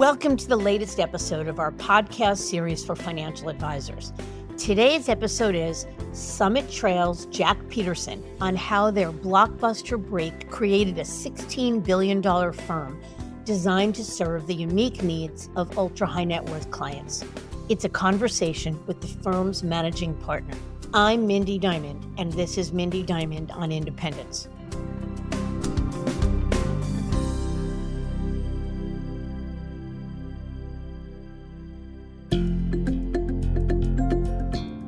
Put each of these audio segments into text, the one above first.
Welcome to the latest episode of our podcast series for financial advisors. Today's episode is Summit Trail's Jack Petersen on how their Blockbuster break created a $16 billion firm designed to serve the unique needs of ultra-high net worth clients. It's a conversation with the firm's managing partner. I'm Mindy Diamond, and this is Mindy Diamond on Independence.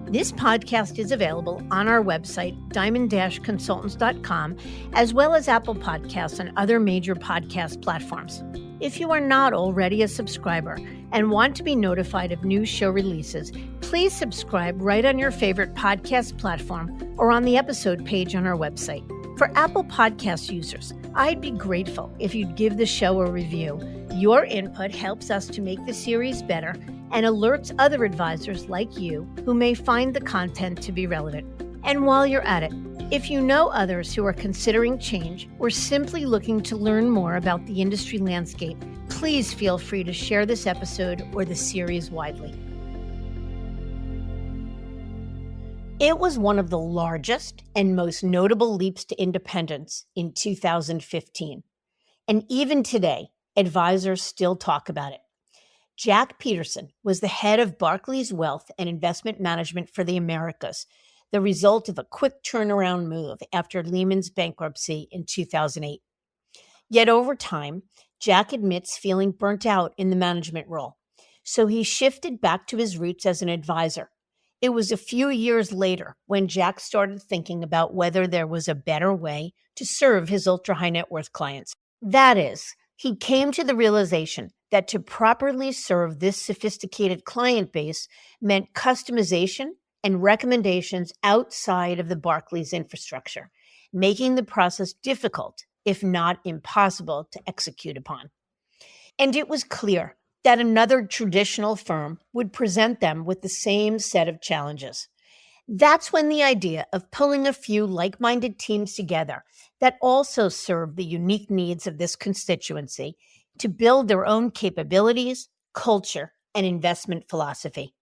This podcast is available on our website, diamond-consultants.com, as well as Apple Podcasts and other major podcast platforms. If you are not already a subscriber and want to be notified of new show releases, please subscribe right on your favorite podcast platform or on the episode page on our website. For Apple Podcast users, I'd be grateful if you'd give the show a review. Your input helps us to make the series better and alerts other advisors like you who may find the content to be relevant. And while you're at it, if you know others who are considering change or simply looking to learn more about the industry landscape, please feel free to share this episode or the series widely. It was one of the largest and most notable leaps to independence in 2015. And even today, advisors still talk about it. Jack Petersen was the head of Barclays Wealth and Investment Management for the Americas, the result of a quick turnaround move after Lehman's bankruptcy in 2008. Yet over time, Jack admits feeling burnt out in the management role, so he shifted back to his roots as an advisor. It was a few years later when Jack started thinking about whether there was a better way to serve his ultra-high net worth clients. That is, he came to the realization that to properly serve this sophisticated client base meant customization and recommendations outside of the Barclays infrastructure, making the process difficult, if not impossible, to execute upon. And it was clear that another traditional firm would present them with the same set of challenges. That's when the idea of pulling a few like-minded teams together that also serve the unique needs of this constituency to build their own capabilities, culture, and investment philosophy.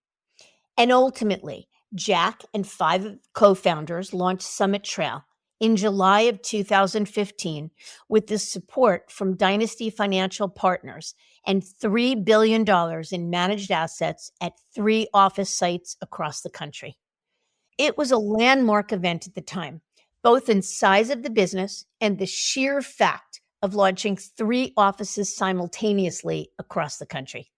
And ultimately, Jack and 5 co-founders launched Summit Trail in July of 2015 with the support from Dynasty Financial Partners and $3 billion in managed assets at 3 office sites across the country. It was a landmark event at the time, both in size of the business and the sheer fact of launching 3 offices simultaneously across the country.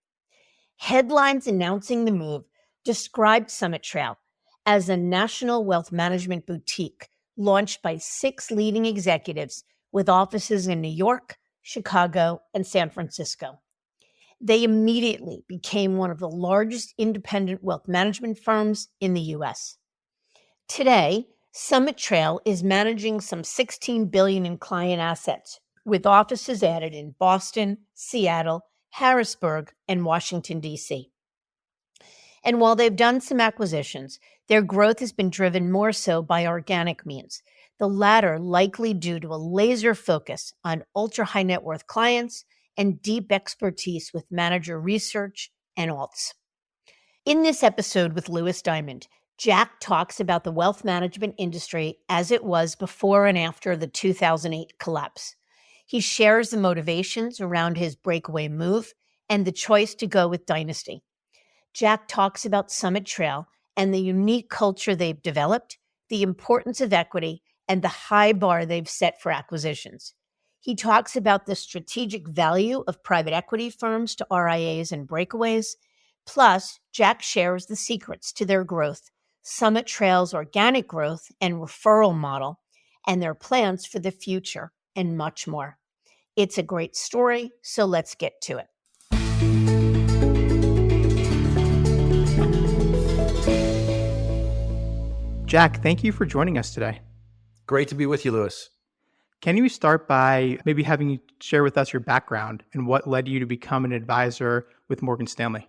Headlines announcing the move described Summit Trail as a national wealth management boutique launched by 6 leading executives with offices in New York, Chicago, and San Francisco. They immediately became one of the largest independent wealth management firms in the U.S. Today, Summit Trail is managing some $16 billion in client assets, with offices added in Boston, Seattle, Harrisburg, and Washington, D.C. And while they've done some acquisitions, their growth has been driven more so by organic means, the latter likely due to a laser focus on ultra-high net worth clients and deep expertise with manager research and alts. In this episode with Lewis Diamond, Jack talks about the wealth management industry as it was before and after the 2008 collapse. He shares the motivations around his breakaway move and the choice to go with Dynasty. Jack talks about Summit Trail and the unique culture they've developed, the importance of equity, and the high bar they've set for acquisitions. He talks about the strategic value of private equity firms to RIAs and breakaways. Plus, Jack shares the secrets to their growth, Summit Trail's organic growth and referral model, and their plans for the future, and much more. It's a great story, so let's get to it. Jack, thank you for joining us today. Great to be with you, Lewis. Can you start by maybe having you share with us your background and what led you to become an advisor with Morgan Stanley?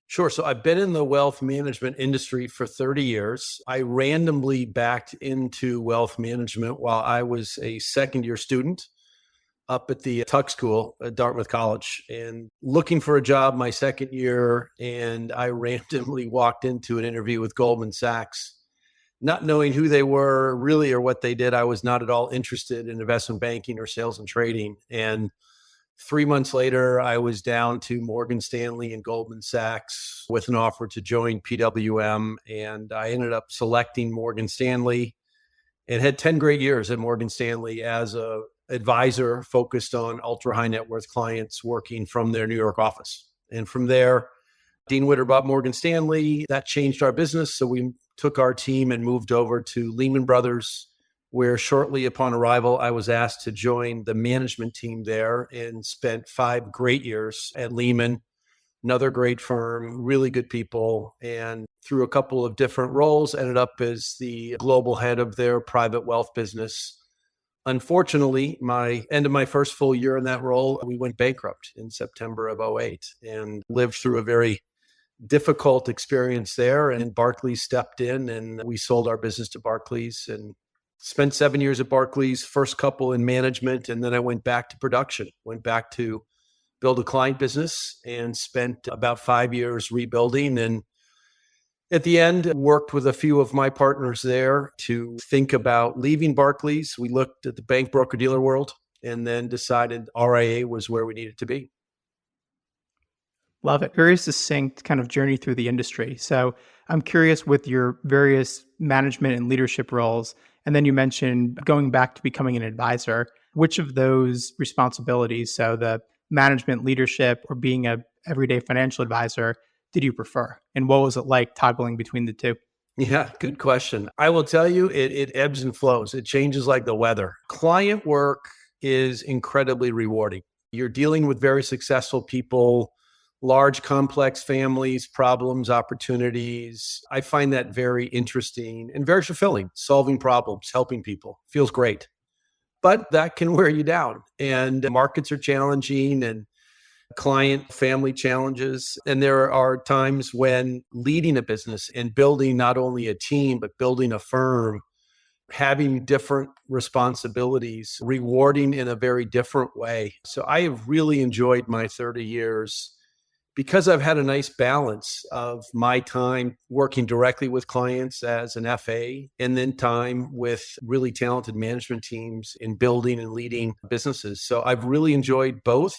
Sure. So I've been in the wealth management industry for 30 years. I randomly backed into wealth management while I was a second-year student. up at the Tuck School at Dartmouth College and looking for a job my second year. And I randomly walked into an interview with Goldman Sachs, not knowing who they were really or what they did. I was not at all interested in investment banking or sales and trading. And 3 months later, I was down to Morgan Stanley and Goldman Sachs with an offer to join PWM. And I ended up selecting Morgan Stanley and had 10 great years at Morgan Stanley as a advisor focused on ultra high net worth clients working from their New York office. And from there, Dean Witter bought Morgan Stanley. That changed our business. So we took our team and moved over to Lehman Brothers, where shortly upon arrival, I was asked to join the management team there and spent 5 great years at Lehman, another great firm, really good people. And through a couple of different roles, ended up as the global head of their private wealth business. Unfortunately, my end of my first full year in that role, we went bankrupt in September of '08 and lived through a very difficult experience there. And Barclays stepped in and we sold our business to Barclays and spent 7 years at Barclays, first couple in management. And then I went back to production, went back to build a client business and spent about 5 years rebuilding. And at the end, worked with a few of my partners there to think about leaving Barclays. We looked at the bank broker dealer world and then decided RIA was where we needed to be. Love it. Very succinct kind of journey through the industry. So I'm curious with your various management and leadership roles, and then you mentioned going back to becoming an advisor, which of those responsibilities, so the management, leadership, or being a everyday financial advisor, did you prefer? And what was it like toggling between the two? Yeah, good question. I will tell you, it ebbs and flows. It changes like the weather. Client work is incredibly rewarding. You're dealing with very successful people, large, complex families, problems, opportunities. I find that very interesting and very fulfilling. Solving problems, helping people feels great. But that can wear you down. And markets are challenging and client family challenges. And there are times when leading a business and building not only a team, but building a firm, having different responsibilities, rewarding in a very different way. So I have really enjoyed my 30 years because I've had a nice balance of my time working directly with clients as an FA and then time with really talented management teams in building and leading businesses. So I've really enjoyed both.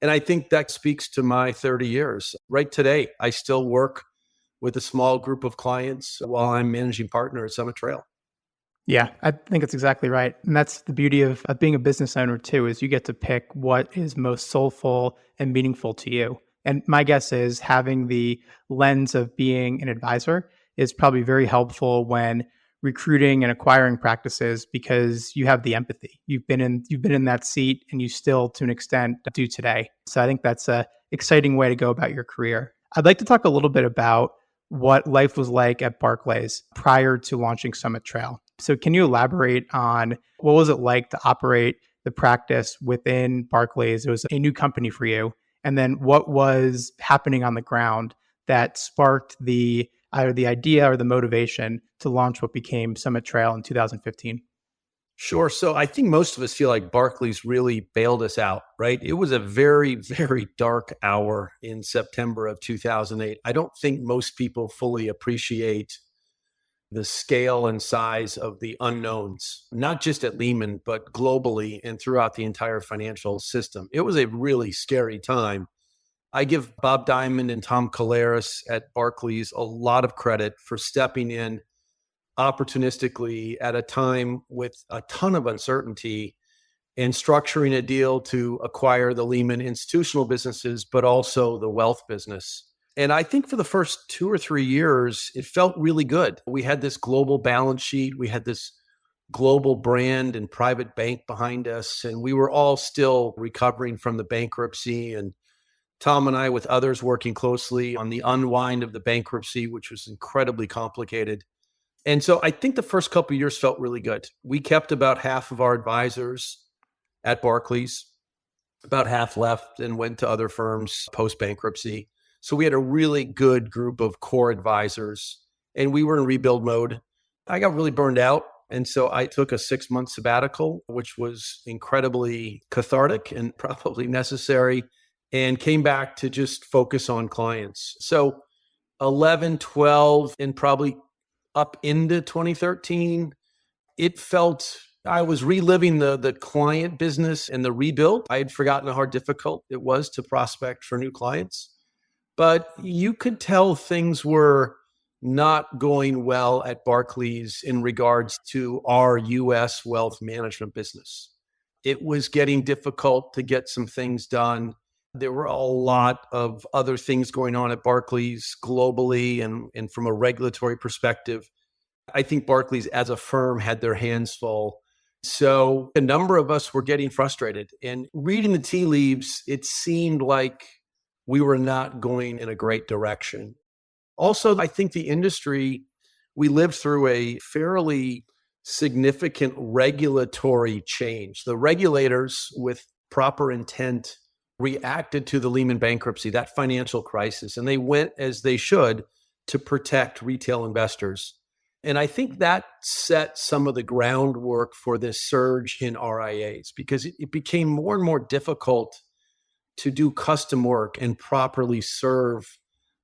And I think that speaks to my 30 years. Right today, I still work with a small group of clients while I'm managing partner at Summit Trail. Yeah, I think it's exactly right. And that's the beauty of being a business owner too, is you get to pick what is most soulful and meaningful to you. And my guess is having the lens of being an advisor is probably very helpful when recruiting and acquiring practices because you have the empathy. You've been in that seat and you still to an extent do today. So I think that's a exciting way to go about your career. I'd like to talk a little bit about what life was like at Barclays prior to launching Summit Trail. So can you elaborate on what was it like to operate the practice within Barclays? It was a new company for you. And then what was happening on the ground that sparked either the idea or the motivation to launch what became Summit Trail in 2015? Sure. So I think most of us feel like Barclays really bailed us out, right? It was a very, very dark hour in September of 2008. I don't think most people fully appreciate the scale and size of the unknowns, not just at Lehman, but globally and throughout the entire financial system. It was a really scary time. I give Bob Diamond and Tom Collaris at Barclays a lot of credit for stepping in opportunistically at a time with a ton of uncertainty and structuring a deal to acquire the Lehman institutional businesses, but also the wealth business. And I think for the first 2 or 3 years, it felt really good. We had this global balance sheet. We had this global brand and private bank behind us. And we were all still recovering from the bankruptcy. And Tom and I, with others, working closely on the unwind of the bankruptcy, which was incredibly complicated. And so I think the first couple of years felt really good. We kept about half of our advisors at Barclays, about half left and went to other firms post-bankruptcy. So we had a really good group of core advisors and we were in rebuild mode. I got really burned out And so I took a 6-month sabbatical, which was incredibly cathartic and probably necessary, and came back to just focus on clients. So 11, 12, and probably up into 2013, it felt I was reliving the client business and the rebuild. I had forgotten how difficult it was to prospect for new clients. But you could tell things were not going well at Barclays in regards to our US wealth management business. It was getting difficult to get some things done. There were a lot of other things going on at Barclays globally and from a regulatory perspective. I think Barclays as a firm had their hands full. So a number of us were getting frustrated. And reading the tea leaves, it seemed like we were not going in a great direction. Also, I think the industry, we lived through a fairly significant regulatory change. The regulators, with proper intent, reacted to the Lehman bankruptcy, that financial crisis, and they went as they should to protect retail investors. And I think that set some of the groundwork for this surge in RIAs because it became more and more difficult to do custom work and properly serve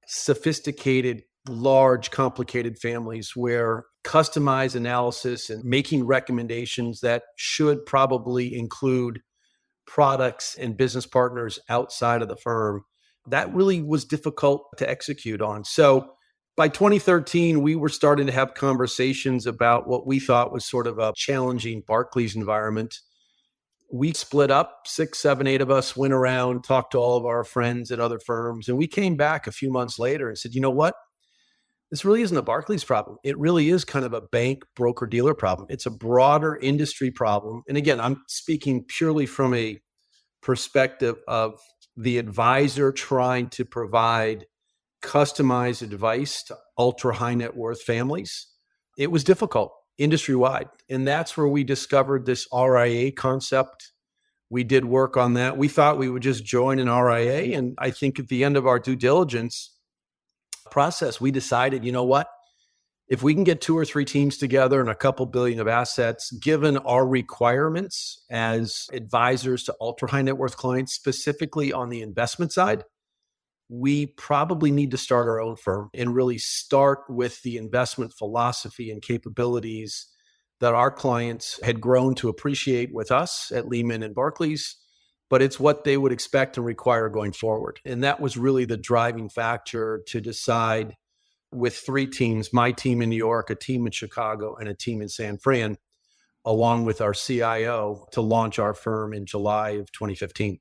sophisticated, large, complicated families where customized analysis and making recommendations that should probably include products and business partners outside of the firm, that really was difficult to execute on. So by 2013, we were starting to have conversations about what we thought was sort of a challenging Barclays environment. We split up, 6, 7, 8 of us went around, talked to all of our friends at other firms, and we came back a few months later and said, you know what? This really isn't a Barclays problem. It really is kind of a bank broker dealer problem. It's a broader industry problem. And again, I'm speaking purely from a perspective of the advisor trying to provide customized advice to ultra high net worth families. It was difficult industry wide. And that's where we discovered this RIA concept. We did work on that. We thought we would just join an RIA. And I think at the end of our due diligence process, we decided, you know what? If we can get 2 or 3 teams together and a couple billion of assets, given our requirements as advisors to ultra high net worth clients, specifically on the investment side, we probably need to start our own firm and really start with the investment philosophy and capabilities that our clients had grown to appreciate with us at Lehman and Barclays, but it's what they would expect and require going forward. And that was really the driving factor to decide with 3 teams, my team in New York, a team in Chicago, and a team in San Fran, along with our CIO, to launch our firm in July of 2015.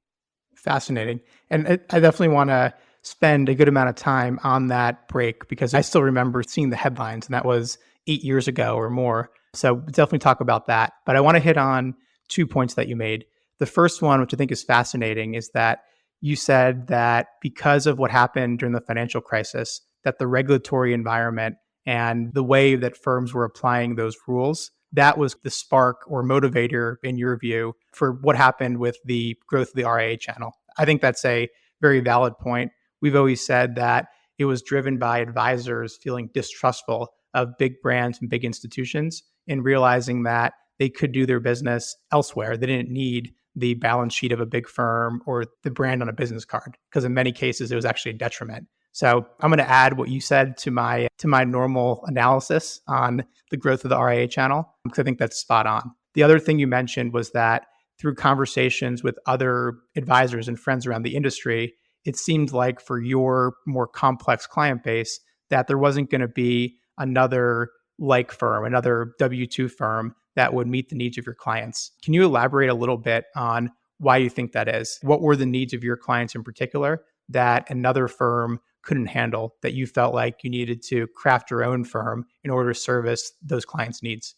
Fascinating. And I definitely want to spend a good amount of time on that break because I still remember seeing the headlines, and that was 8 years ago or more. So definitely talk about that. But I want to hit on 2 points that you made. The first one, which I think is fascinating, is that you said that because of what happened during the financial crisis, that the regulatory environment and the way that firms were applying those rules, that was the spark or motivator, in your view, for what happened with the growth of the RIA channel. I think that's a very valid point. We've always said that it was driven by advisors feeling distrustful of big brands and big institutions and realizing that they could do their business elsewhere. They didn't need the balance sheet of a big firm or the brand on a business card, because in many cases, it was actually a detriment. So I'm going to add what you said to my normal analysis on the growth of the RIA channel, because I think that's spot on. The other thing you mentioned was that through conversations with other advisors and friends around the industry, it seemed like for your more complex client base that there wasn't going to be another like firm, another W-2 firm that would meet the needs of your clients. Can you elaborate a little bit on why you think that is? What were the needs of your clients in particular that another firm couldn't handle, that you felt like you needed to craft your own firm in order to service those clients' needs?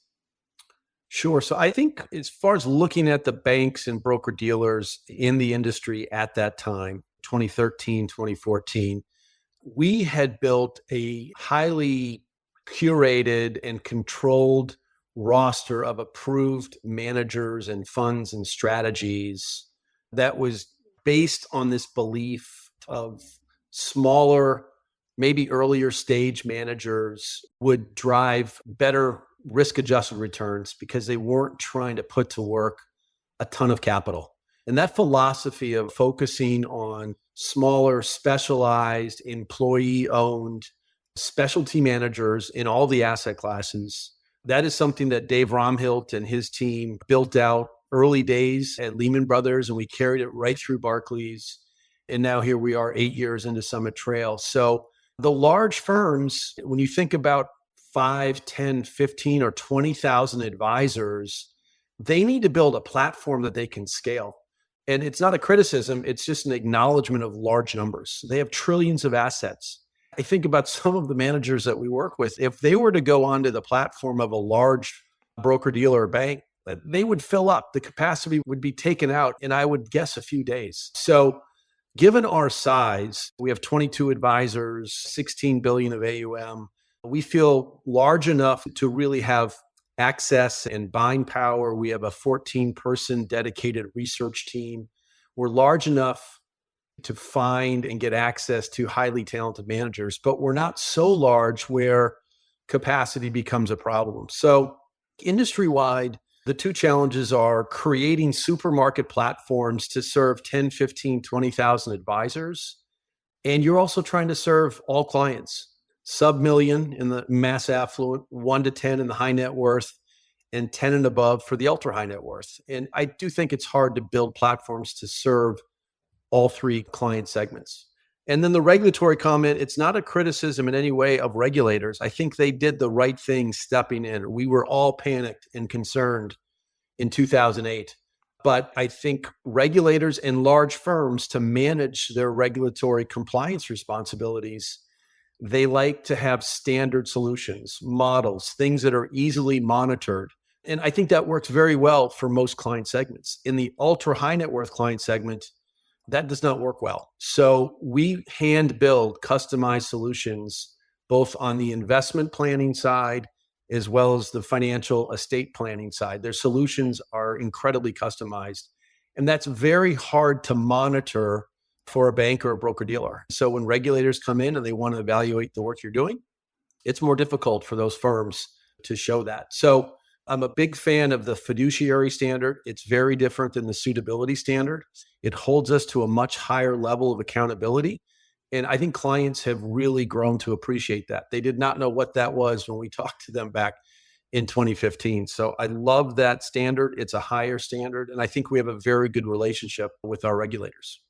Sure. So I think as far as looking at the banks and broker dealers in the industry at that time, 2013, 2014, we had built a highly curated and controlled roster of approved managers and funds and strategies that was based on this belief of smaller, maybe earlier stage managers would drive better risk-adjusted returns because they weren't trying to put to work a ton of capital. And that philosophy of focusing on smaller, specialized, employee-owned specialty managers in all the asset classes, that is something that Dave Romhilt and his team built out early days at Lehman Brothers, and we carried it right through Barclays. And now here we are 8 years into Summit Trail. So the large firms, when you think about 5, 10, 15, or 20,000 advisors, they need to build a platform that they can scale. And it's not a criticism, it's just an acknowledgement of large numbers. They have trillions of assets. I think about some of the managers that we work with. If they were to go onto the platform of a large broker-dealer or bank, they would fill up. The capacity would be taken out, and I would guess a few days. So given our size, we have 22 advisors, 16 billion of AUM. We feel large enough to really have access and buying power. We have a 14-person dedicated research team. We're large enough to find and get access to highly talented managers, but we're not so large where capacity becomes a problem. So industry-wide, the two challenges are creating supermarket platforms to serve 10, 15, 20,000 advisors. And you're also trying to serve all clients, sub-million in the mass affluent, 1 to 10 in the high net worth, and 10 and above for the ultra high net worth. And I do think it's hard to build platforms to serve all three client segments. And then the regulatory comment, it's not a criticism in any way of regulators. I think they did the right thing stepping in. We were all panicked and concerned in 2008. But I think regulators and large firms, to manage their regulatory compliance responsibilities, they like to have standard solutions, models, things that are easily monitored. And I think that works very well for most client segments. In the ultra high net worth client segment, that does not work well. So we hand build customized solutions, both on the investment planning side, as well as the financial estate planning side. Their solutions are incredibly customized. And that's very hard to monitor for a bank or a broker-dealer. So when regulators come in and they want to evaluate the work you're doing, it's more difficult for those firms to show that. So I'm a big fan of the fiduciary standard. It's very different than the suitability standard. It holds us to a much higher level of accountability. And I think clients have really grown to appreciate that. They did not know what that was when we talked to them back in 2015. So I love that standard. It's a higher standard. And I think we have a very good relationship with our regulators.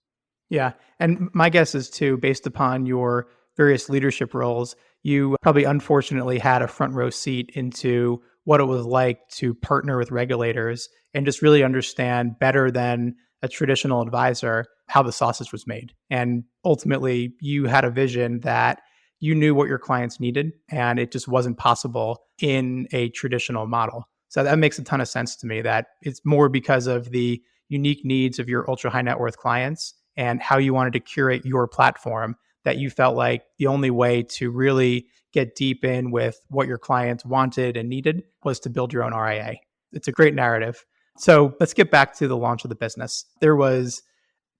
Yeah. And my guess is too, based upon your various leadership roles, you probably unfortunately had a front row seat into what it was like to partner with regulators and just really understand better than a traditional advisor how the sausage was made. And ultimately, you had a vision that you knew what your clients needed, and it just wasn't possible in a traditional model. So that makes a ton of sense to me, that it's more because of the unique needs of your ultra high net worth clients and how you wanted to curate your platform, that you felt like the only way to really get deep in with what your clients wanted and needed was to build your own RIA. It's a great narrative. So let's get back to the launch of the business. There was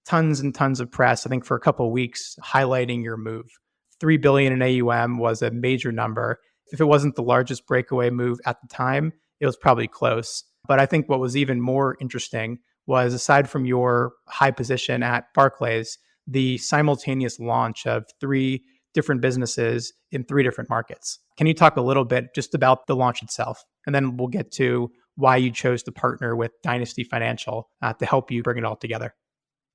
tons and tons of press, I think for a couple of weeks, highlighting your move. 3 billion in AUM was a major number. If it wasn't the largest breakaway move at the time, it was probably close. But I think what was even more interesting was, aside from your high position at Barclays, the simultaneous launch of 3 different businesses in 3 different markets. Can you talk a little bit just about the launch itself? And then we'll get to why you chose to partner with Dynasty Financial to help you bring it all together.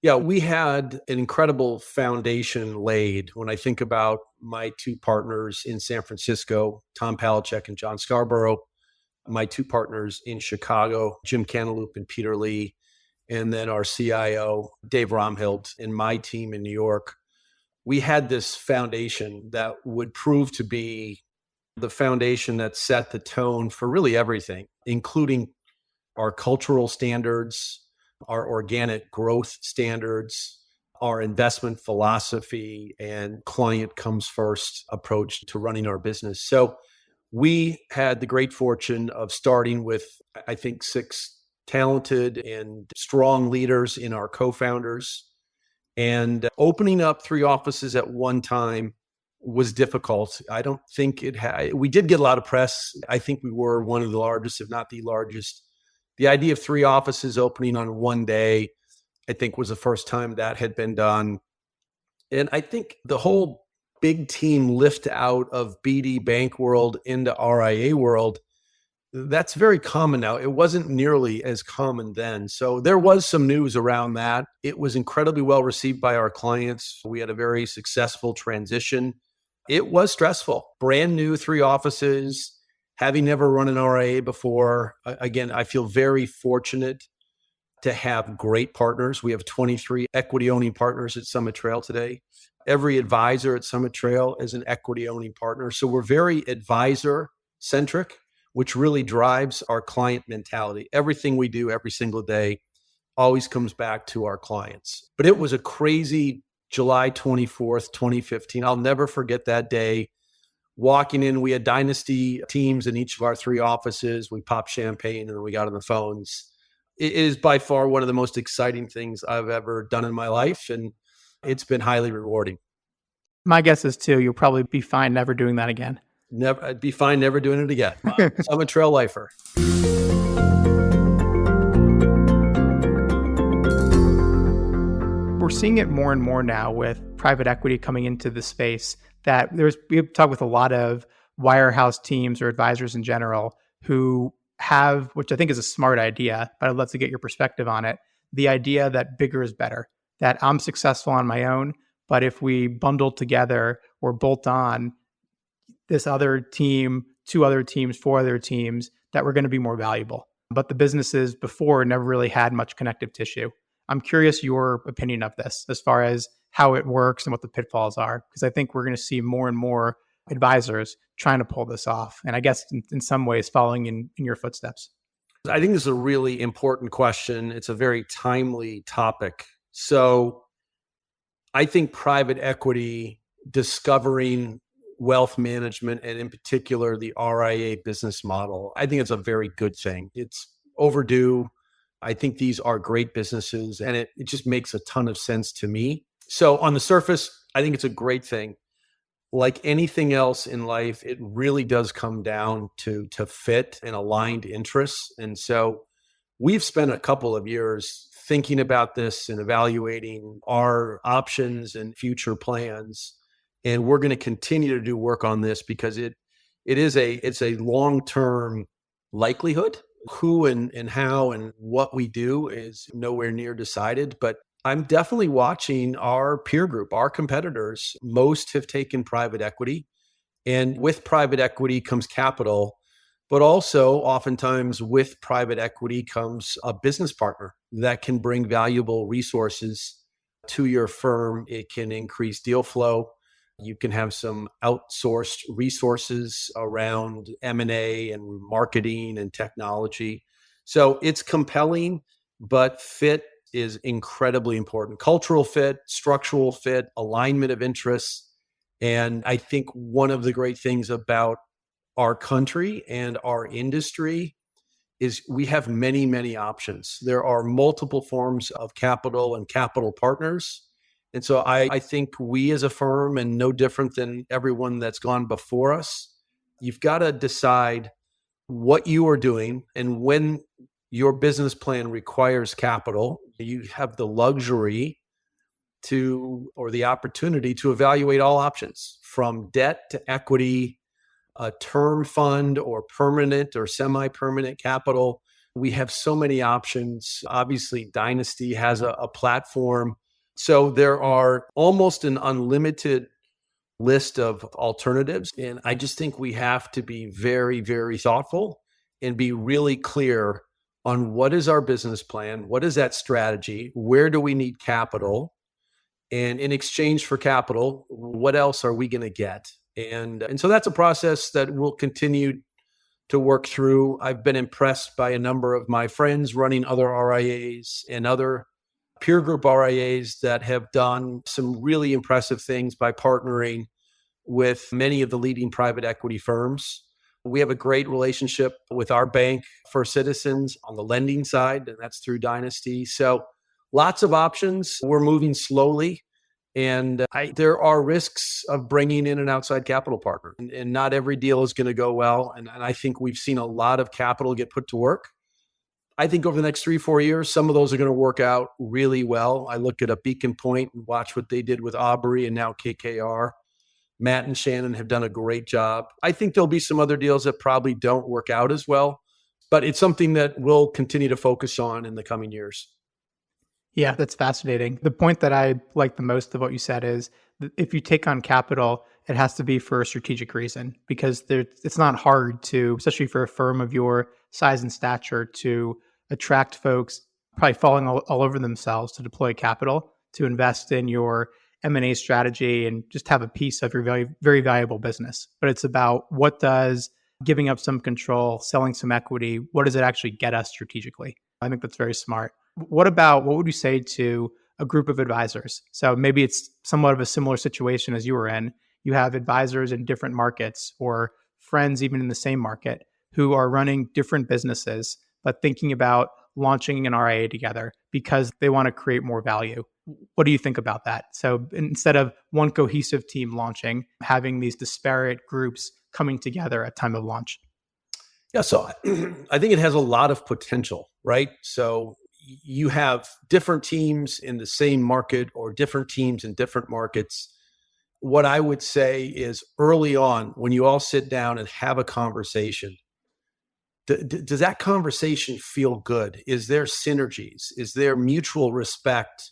Yeah, we had an incredible foundation laid. When I think about my 2 partners in San Francisco, Tom Palachek and John Scarborough, my 2 partners in Chicago, Jim Cantaloupe and Peter Lee, and then our CIO, Dave Romhilt, and my team in New York, we had this foundation that would prove to be the foundation that set the tone for really everything, including our cultural standards, our organic growth standards, our investment philosophy, and client comes first approach to running our business. So we had the great fortune of starting with, I think, 6 talented and strong leaders in our co-founders, and opening up 3 offices at one time was difficult. I don't think we did get a lot of press. I think we were one of the largest, if not the largest. The idea of 3 offices opening on one day, I think, was the first time that had been done. And I think the whole big team lift out of BD bank world into RIA world, that's very common now. It wasn't nearly as common then. So there was some news around that. It was incredibly well received by our clients. We had a very successful transition. It was stressful. Brand new 3 offices, having never run an RIA before. Again, I feel very fortunate to have great partners. We have 23 equity owning partners at Summit Trail today. Every advisor at Summit Trail is an equity owning partner. So we're very advisor centric, which really drives our client mentality. Everything we do every single day always comes back to our clients. But it was a crazy July 24th, 2015. I'll never forget that day. Walking in, we had dynasty teams in each of our 3 offices. We popped champagne and then we got on the phones. It is by far one of the most exciting things I've ever done in my life, and it's been highly rewarding. My guess is too, you'll probably be fine never doing that again. I'd be fine never doing it again. I'm a trail lifer. We're seeing it more and more now with private equity coming into the space that we've talked with a lot of wirehouse teams or advisors in general who have, which I think is a smart idea, but I'd love to get your perspective on it. The idea that bigger is better, that I'm successful on my own, but if we bundle together or bolt on this other team, 2 other teams, 4 other teams, that we're going to be more valuable. But the businesses before never really had much connective tissue. I'm curious your opinion of this as far as how it works and what the pitfalls are, because I think we're going to see more and more advisors trying to pull this off. And I guess in some ways following in your footsteps. I think this is a really important question. It's a very timely topic. So I think private equity discovering wealth management and in particular the RIA business model, I think it's a very good thing. It's overdue. I think these are great businesses and it just makes a ton of sense to me. So on the surface, I think it's a great thing. Like anything else in life, it really does come down to fit and aligned interests. And so we've spent a couple of years thinking about this and evaluating our options and future plans. And we're going to continue to do work on this because it's a long-term likelihood. Who and how and what we do is nowhere near decided, but I'm definitely watching our peer group, our competitors. Most have taken private equity, and with private equity comes capital, but also oftentimes with private equity comes a business partner that can bring valuable resources to your firm. It can increase deal flow. You can have some outsourced resources around M&A and marketing and technology. So it's compelling, but fit is incredibly important. Cultural fit, structural fit, alignment of interests. And I think one of the great things about our country and our industry is we have many, many options. There are multiple forms of capital and capital partners. And so I think we as a firm, and no different than everyone that's gone before us, you've got to decide what you are doing. And when your business plan requires capital, you have the luxury or the opportunity to evaluate all options from debt to equity, a term fund or permanent or semi-permanent capital. We have so many options. Obviously, Dynasty has a platform. So there are almost an unlimited list of alternatives. And I just think we have to be very, very thoughtful and be really clear on what is our business plan? What is that strategy? Where do we need capital? And in exchange for capital, what else are we going to get? And so that's a process that we'll continue to work through. I've been impressed by a number of my friends running other RIAs and other peer group RIAs that have done some really impressive things by partnering with many of the leading private equity firms. We have a great relationship with our bank for Citizens on the lending side, and that's through Dynasty. So lots of options. We're moving slowly, And there are risks of bringing in an outside capital partner. And not every deal is going to go well. And I think we've seen a lot of capital get put to work. I think over the next 3-4 years, some of those are going to work out really well. I look at a Beacon Point and watch what they did with Aubrey and now KKR. Matt and Shannon have done a great job. I think there'll be some other deals that probably don't work out as well, but it's something that we'll continue to focus on in the coming years. Yeah, that's fascinating. The point that I like the most of what you said is that if you take on capital, it has to be for a strategic reason, because it's not hard to, especially for a firm of your size and stature, to attract folks probably falling all over themselves to deploy capital, to invest in your M&A strategy and just have a piece of your very, very valuable business. But it's about what does giving up some control, selling some equity, what does it actually get us strategically? I think that's very smart. What would you say to a group of advisors? So maybe it's somewhat of a similar situation as you were in. You have advisors in different markets or friends even in the same market who are running different businesses, but thinking about launching an RIA together because they want to create more value. What do you think about that? So instead of one cohesive team launching, having these disparate groups coming together at time of launch. Yeah, so I think it has a lot of potential, right? So you have different teams in the same market or different teams in different markets. What I would say is early on, when you all sit down and have a conversation, does that conversation feel good? Is there synergies? Is there mutual respect,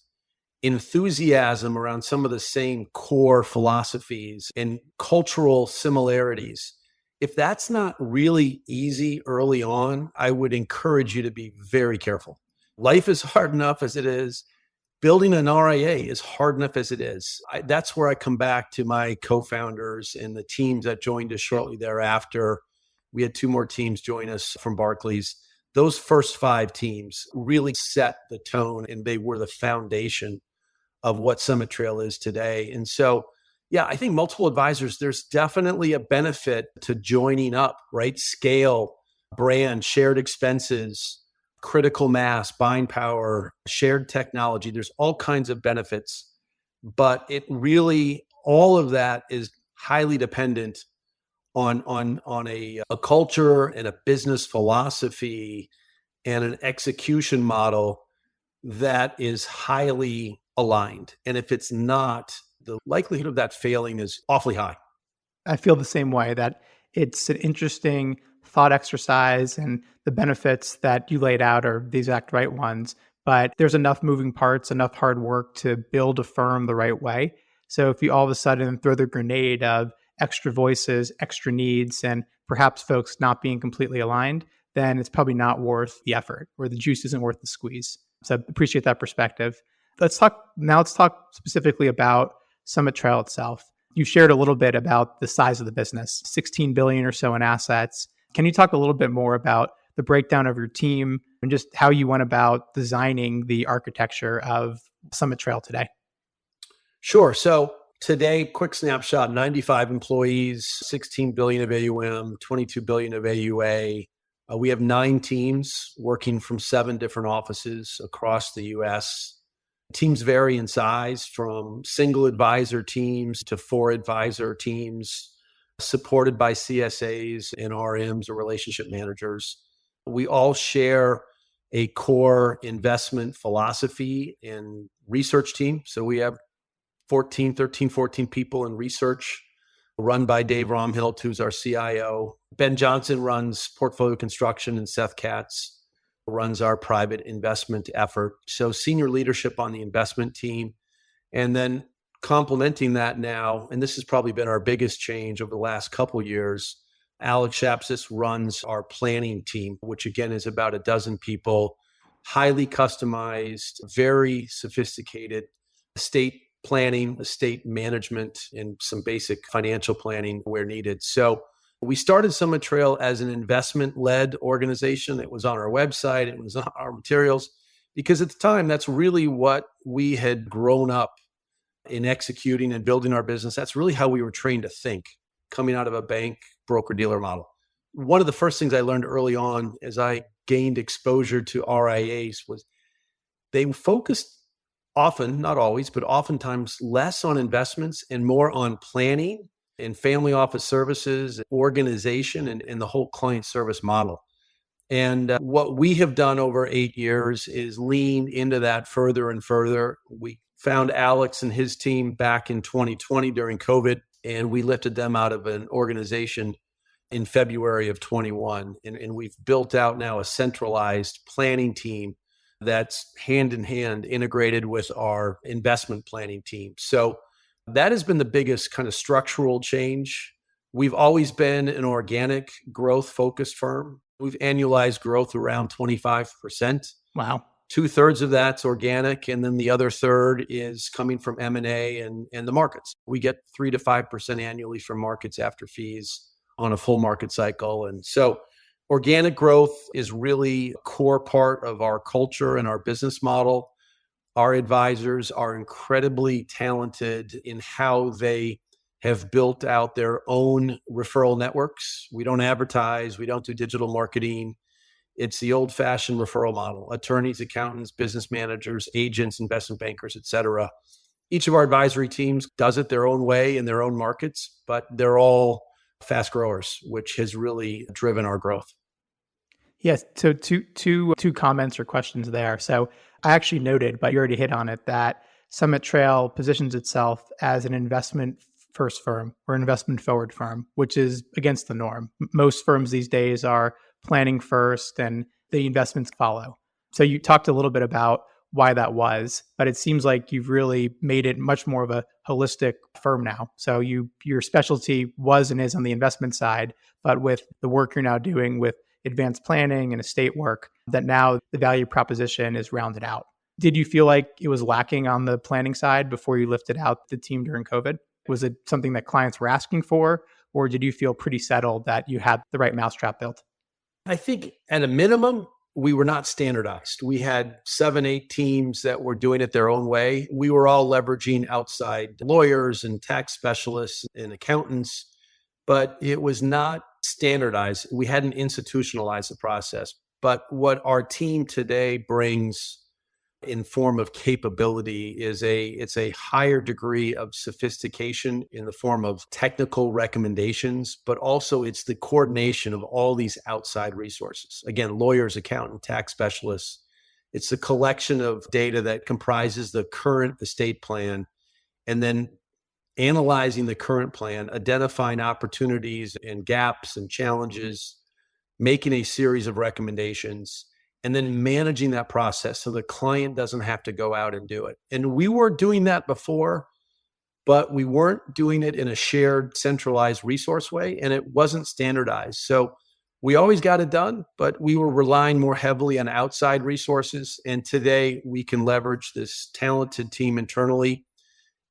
enthusiasm around some of the same core philosophies and cultural similarities? If that's not really easy early on, I would encourage you to be very careful. Life is hard enough as it is. Building an RIA is hard enough as it is. That's where I come back to my co-founders and the teams that joined us shortly thereafter. We had 2 more teams join us from Barclays. Those first 5 teams really set the tone, and they were the foundation of what Summit Trail is today. And so, yeah, I think multiple advisors, there's definitely a benefit to joining up, right? Scale, brand, shared expenses, critical mass, buying power, shared technology. There's all kinds of benefits, but it really, all of that is highly dependent on a culture and a business philosophy and an execution model that is highly aligned. And if it's not, the likelihood of that failing is awfully high. I feel the same way, that it's an interesting thought exercise and the benefits that you laid out are the exact right ones, but there's enough moving parts, enough hard work to build a firm the right way. So if you all of a sudden throw the grenade of extra voices, extra needs, and perhaps folks not being completely aligned, then it's probably not worth the effort, or the juice isn't worth the squeeze. So I appreciate that perspective. Let's talk specifically about Summit Trail itself. You shared a little bit about the size of the business, 16 billion or so in assets. Can you talk a little bit more about the breakdown of your team and just how you went about designing the architecture of Summit Trail today? Sure. So today, quick snapshot, 95 employees, 16 billion of AUM, 22 billion of AUA. We have 9 teams working from 7 different offices across the US. Teams vary in size from single advisor teams to 4 advisor teams, supported by CSAs and RMs or relationship managers. We all share a core investment philosophy and research team. So we have 14 people in research, run by Dave Romhilt, who's our CIO. Ben Johnson runs portfolio construction, and Seth Katz runs our private investment effort. So senior leadership on the investment team. And then complementing that now, and this has probably been our biggest change over the last couple of years, Alex Shapsis runs our planning team, which again is about 12 people, highly customized, very sophisticated estate planning, estate management, and some basic financial planning where needed. So we started Summit Trail as an investment-led organization. It was on our website, it was on our materials, because at the time, that's really what we had grown up in executing and building our business. That's really how we were trained to think, coming out of a bank broker-dealer model. One of the first things I learned early on as I gained exposure to RIAs was they focused often, not always, but oftentimes less on investments and more on planning and family office services, organization, and the whole client service model. And what we have done over 8 years is lean into that further and further. We found Alex and his team back in 2020 during COVID, and we lifted them out of an organization in February of 21. And we've built out now a centralized planning team that's hand in hand integrated with our investment planning team. So that has been the biggest kind of structural change. We've always been an organic growth focused firm. We've annualized growth around 25%. Wow. 2/3 of that's organic, and then the other third is coming from M&A and the markets. We get 3 to 5% annually from markets after fees on a full market cycle. And so organic growth is really a core part of our culture and our business model. Our advisors are incredibly talented in how they have built out their own referral networks. We don't advertise, we don't do digital marketing. It's the old-fashioned referral model: attorneys, accountants, business managers, agents, investment bankers, et cetera. Each of our advisory teams does it their own way in their own markets, but they're all fast growers, which has really driven our growth. Yes. So two comments or questions there. So I actually noted, but you already hit on it, that Summit Trail positions itself as an investment first firm or investment forward firm, which is against the norm. Most firms these days are planning first and the investments follow. So you talked a little bit about why that was, but it seems like you've really made it much more of a holistic firm now. So your specialty was and is on the investment side, but with the work you're now doing with advanced planning and estate work, that now the value proposition is rounded out. Did you feel like it was lacking on the planning side before you lifted out the team during COVID? Was it something that clients were asking for, or did you feel pretty settled that you had the right mousetrap built? I think at a minimum, we were not standardized. We had 7, 8 teams that were doing it their own way. We were all leveraging outside lawyers and tax specialists and accountants, but it was not standardized. We hadn't institutionalized the process. But what our team today brings in form of capability is it's a higher degree of sophistication in the form of technical recommendations, but also it's the coordination of all these outside resources. Again, lawyers, accountant, tax specialists. It's the collection of data that comprises the current estate plan, and then analyzing the current plan, identifying opportunities and gaps and challenges, making a series of recommendations, and then managing that process so the client doesn't have to go out and do it. And we were doing that before, but we weren't doing it in a shared, centralized resource way, and it wasn't standardized. So we always got it done, but we were relying more heavily on outside resources. And today we can leverage this talented team internally,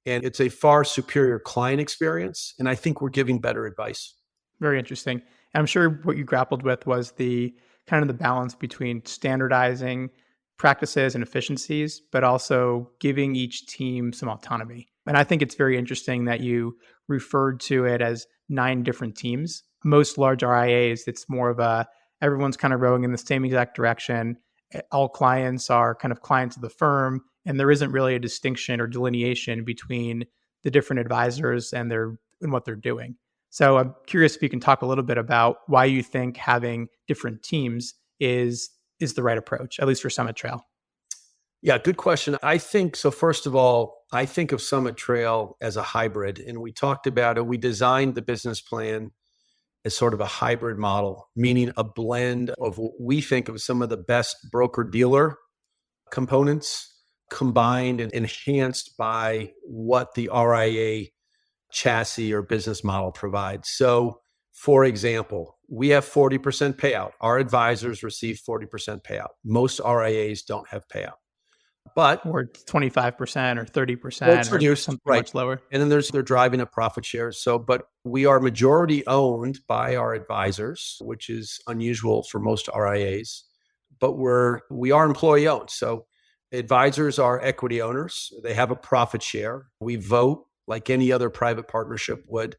and it's a far superior client experience. And I think we're giving better advice. Very interesting. I'm sure what you grappled with was the kind of the balance between standardizing practices and efficiencies, but also giving each team some autonomy. And I think it's very interesting that you referred to it as 9 different teams. Most large RIAs, it's more of everyone's kind of rowing in the same exact direction. All clients are kind of clients of the firm, and there isn't really a distinction or delineation between the different advisors and what they're doing. So I'm curious if you can talk a little bit about why you think having different teams is the right approach, at least for Summit Trail. Yeah, good question. I think so. First of all, I think of Summit Trail as a hybrid, and we talked about it. We designed the business plan as sort of a hybrid model, meaning a blend of what we think of some of the best broker-dealer components combined and enhanced by what the RIA chassis or business model provides. So, for example, we have 40% payout. Our advisors receive 40% payout. Most RIAs don't have payout. But or 25% or 30% well, it's or reduced, something right? Much lower. And then they're driving a profit share. So, but we are majority owned by our advisors, which is unusual for most RIAs. But we are employee owned. So advisors are equity owners. They have a profit share. We vote like any other private partnership would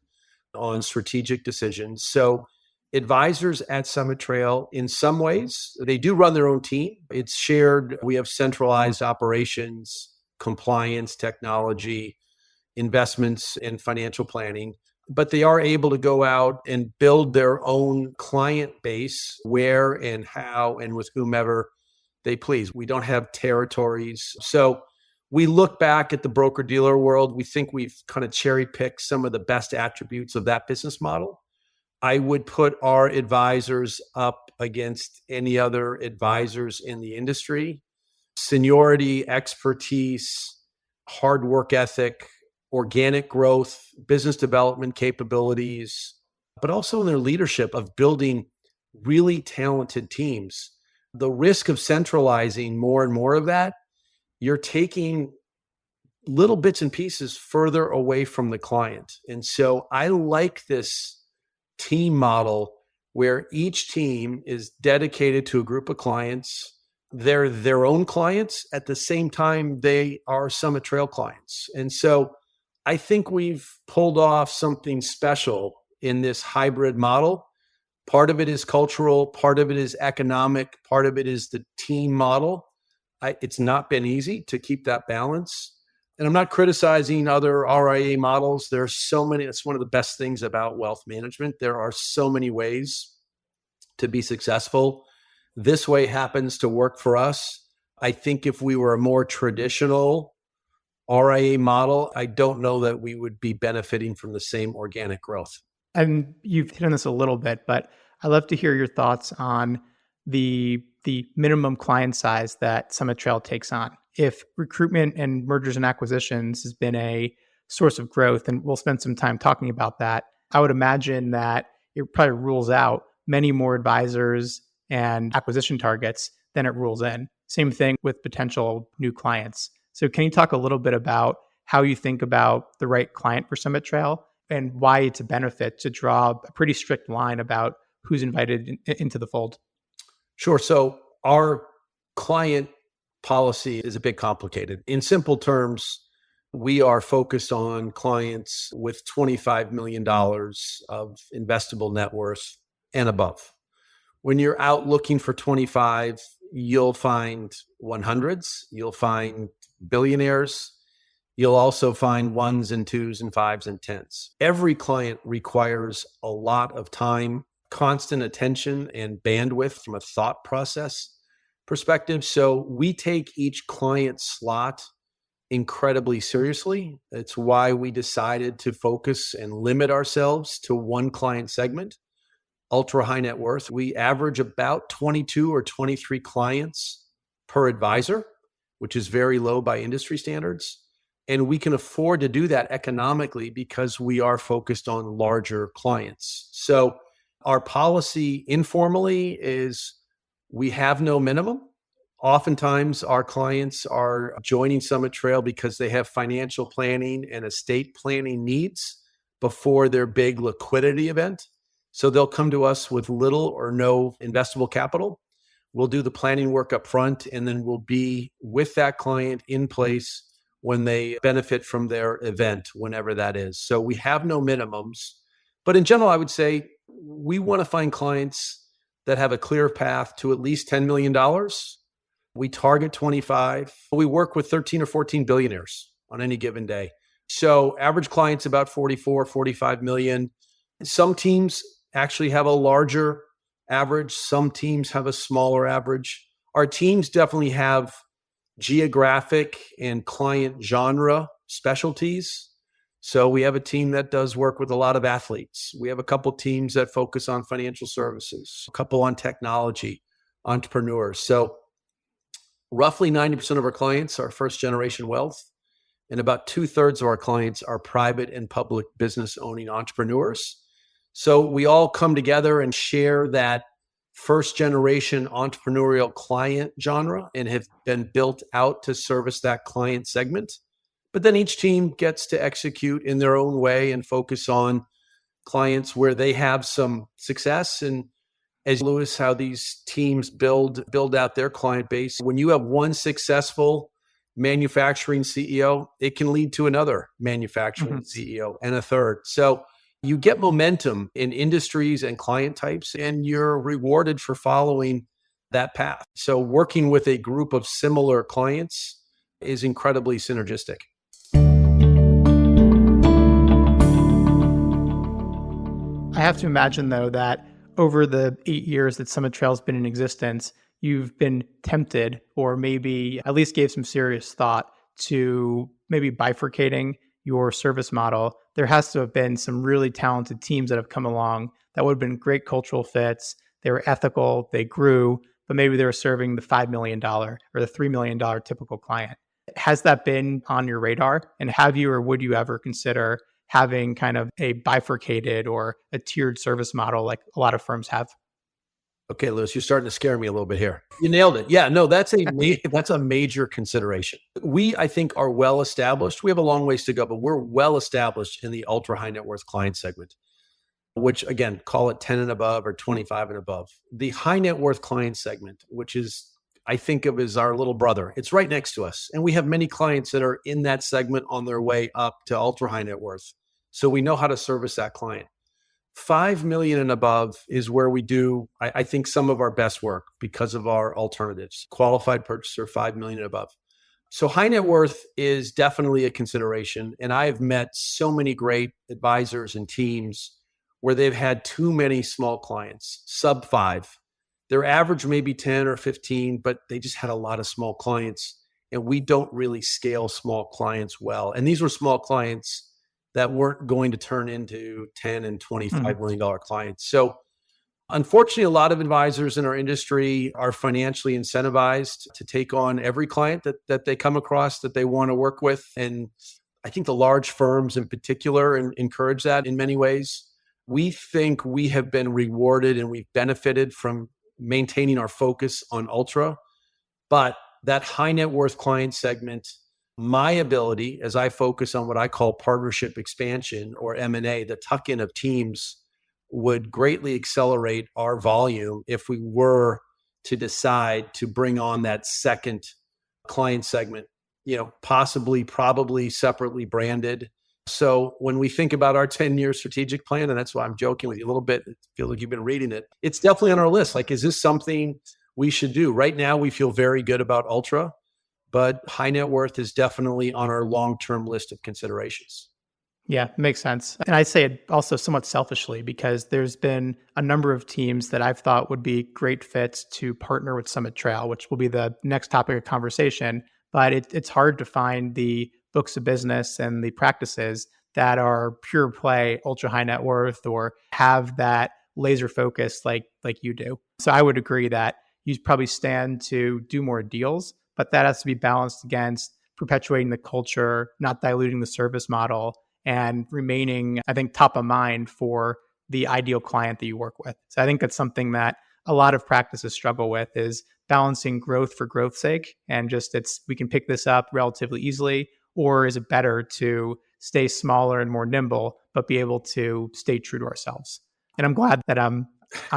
on strategic decisions. So advisors at Summit Trail, in some ways, they do run their own team. It's shared. We have centralized operations. compliance, technology, investments, and financial planning. But they are able to go out and build their own client base where and how and with whomever they please. We don't have territories. So we look back at the broker-dealer world. We think we've kind of cherry-picked some of the best attributes of that business model. I would put our advisors up against any other advisors in the industry. Seniority, expertise, hard work ethic, organic growth, business development capabilities, but also in their leadership of building really talented teams. The risk of centralizing more and more of that, you're taking little bits and pieces further away from the client. And so I like this team model where each team is dedicated to a group of clients. They're their own clients. At the same time, they are Summit Trail clients. And so I think we've pulled off something special in this hybrid model. Part of it is cultural, part of it is economic, part of it is the team model. It's not been easy to keep that balance. And I'm not criticizing other RIA models. There's so many. It's one of the best things about wealth management. There are so many ways to be successful. This way happens to work for us. I think if we were a more traditional RIA model, I don't know that we would be benefiting from the same organic growth. And you've hit on this a little bit, but I'd love to hear your thoughts on the minimum client size that Summit Trail takes on. If recruitment and mergers and acquisitions has been a source of growth, and we'll spend some time talking about that, I would imagine that it probably rules out many more advisors and acquisition targets than it rules in. Same thing with potential new clients. So can you talk a little bit about how you think about the right client for Summit Trail and why it's a benefit to draw a pretty strict line about who's invited into the fold? Sure. So our client policy is a bit complicated. In simple terms, we are focused on clients with $25 million of investable net worth and above. When you're out looking for 25, you'll find 100s, you'll find billionaires, you'll also find ones and twos and fives and tens. Every client requires a lot of time, constant attention, and bandwidth from a thought process perspective. So we take each client slot incredibly seriously. It's why we decided to focus and limit ourselves to one client segment, ultra high net worth. We average about 22 or 23 clients per advisor, which is very low by industry standards. And we can afford to do that economically because we are focused on larger clients. So our policy informally is we have no minimum. Oftentimes, our clients are joining Summit Trail because they have financial planning and estate planning needs before their big liquidity event. So they'll come to us with little or no investable capital. We'll do the planning work up front, and then we'll be with that client in place when they benefit from their event, whenever that is. So we have no minimums. But in general, I would say we want to find clients that have a clear path to at least $10 million. We target 25. We work with 13 or 14 billionaires on any given day. So average client's about 44, 45 million. Some teams actually have a larger average. Some teams have a smaller average. Our teams definitely have geographic and client genre specialties. So we have a team that does work with a lot of athletes. We have a couple teams that focus on financial services, a couple on technology, entrepreneurs. So roughly 90% of our clients are first generation wealth, and about 2/3 of our clients are private and public business owning entrepreneurs. So we all come together and share that first generation entrepreneurial client genre and have been built out to service that client segment. But then each team gets to execute in their own way and focus on clients where they have some success. And as Lewis, how these teams build out their client base. When you have one successful manufacturing CEO, it can lead to another manufacturing CEO and a third. So you get momentum in industries and client types, and you're rewarded for following that path. So working with a group of similar clients is incredibly synergistic. I have to imagine, though, that over the 8 years that Summit Trail's been in existence, you've been tempted, or maybe at least gave some serious thought to maybe bifurcating your service model. There has to have been some really talented teams that have come along that would have been great cultural fits. They were ethical, they grew, but maybe they were serving the $5 million or the $3 million typical client. Has that been on your radar? And have you or would you ever consider having kind of a bifurcated or a tiered service model like a lot of firms have? Okay, Lewis, you're starting to scare me a little bit here. You nailed it. Yeah, no, that's a major consideration. We, I think, are well established. We have a long ways to go, but we're well established in the ultra high net worth client segment, which again, call it 10 and above or 25 and above. The high net worth client segment, which is, I think of as our little brother, it's right next to us. And we have many clients that are in that segment on their way up to ultra high net worth. So we know how to service that client. 5 million and above is where we do, I think, some of our best work because of our alternatives. Qualified purchaser, 5 million and above. So high net worth is definitely a consideration. And I have met so many great advisors and teams where they've had too many small clients, sub 5. Their average may be 10 or 15, but they just had a lot of small clients. And we don't really scale small clients well. And these were small clients that weren't going to turn into 10 and $25 million clients. So unfortunately, a lot of advisors in our industry are financially incentivized to take on every client that they come across that they want to work with. And I think the large firms in particular encourage that in many ways. We think we have been rewarded and we've benefited from maintaining our focus on ultra, but that high net worth client segment, my ability as I focus on what I call partnership expansion or M&A, the tuck-in of teams, would greatly accelerate our volume if we were to decide to bring on that second client segment, possibly, probably separately branded. So when we think about our 10-year strategic plan, and that's why I'm joking with you a little bit, I feel like you've been reading it, it's definitely on our list. Like, is this something we should do? Right now, we feel very good about ultra, but high net worth is definitely on our long-term list of considerations. Yeah, makes sense. And I say it also somewhat selfishly because there's been a number of teams that I've thought would be great fits to partner with Summit Trail, which will be the next topic of conversation. But it's hard to find the books of business and the practices that are pure play, ultra high net worth, or have that laser focus like you do. So I would agree that you probably stand to do more deals, but that has to be balanced against perpetuating the culture, not diluting the service model, and remaining, I think, top of mind for the ideal client that you work with. So I think that's something that a lot of practices struggle with, is balancing growth for growth's sake. And just we can pick this up relatively easily, or is it better to stay smaller and more nimble, but be able to stay true to ourselves? And I'm glad that I'm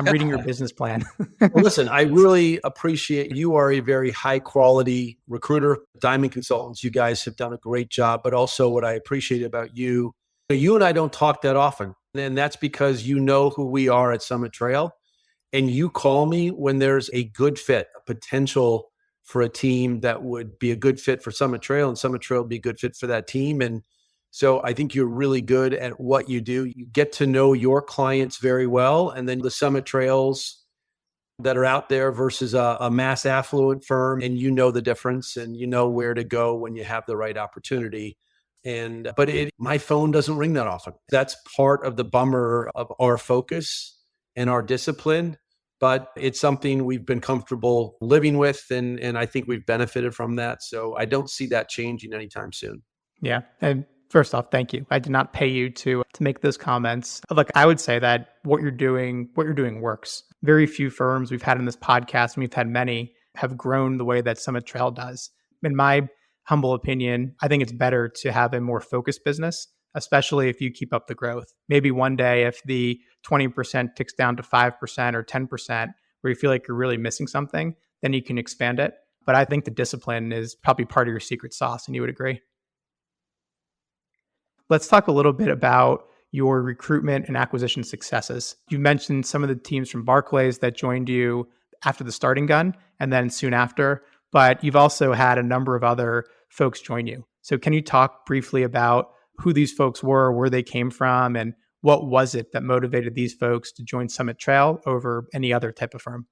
reading your business plan. Well, listen, I really appreciate you are a very high quality recruiter, Diamond Consultants. You guys have done a great job, but also what I appreciate about you and I don't talk that often. And that's because you know who we are at Summit Trail. And you call me when there's a good fit, a potential for a team that would be a good fit for Summit Trail, and Summit Trail would be a good fit for that team. And so I think you're really good at what you do. You get to know your clients very well. And then the Summit Trails that are out there versus a mass affluent firm, and you know the difference and you know where to go when you have the right opportunity. But my phone doesn't ring that often. That's part of the bummer of our focus and our discipline, but it's something we've been comfortable living with. And I think we've benefited from that. So I don't see that changing anytime soon. Yeah. And first off, thank you. I did not pay you to make those comments. Look, I would say that what you're doing works. Very few firms we've had in this podcast, and we've had many, have grown the way that Summit Trail does. In my humble opinion, I think it's better to have a more focused business, especially if you keep up the growth. Maybe one day if the 20% ticks down to 5% or 10%, where you feel like you're really missing something, then you can expand it. But I think the discipline is probably part of your secret sauce, and you would agree. Let's talk a little bit about your recruitment and acquisition successes. You mentioned some of the teams from Barclays that joined you after the starting gun and then soon after, but you've also had a number of other folks join you. So can you talk briefly about who these folks were, where they came from, and what was it that motivated these folks to join Summit Trail over any other type of firm?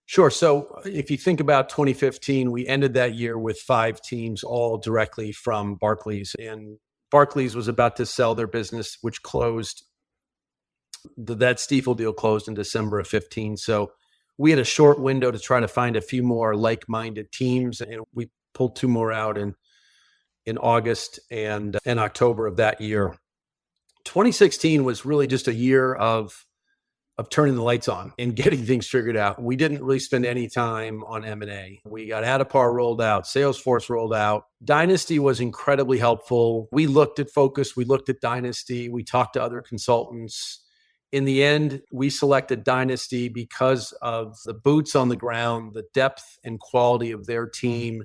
Sure. So if you think about 2015, we ended that year with 5 teams, all directly from Barclays. And Barclays was about to sell their business, which closed. That Stiefel deal closed in December of 15. So we had a short window to try to find a few more like-minded teams, and we pulled 2 more out in August and in October of that year. 2016 was really just a year of turning the lights on and getting things figured out. We didn't really spend any time on M&A. We got Addepar rolled out, Salesforce rolled out. Dynasty was incredibly helpful. We looked at Focus, we looked at Dynasty, we talked to other consultants. In the end, we selected Dynasty because of the boots on the ground, the depth and quality of their team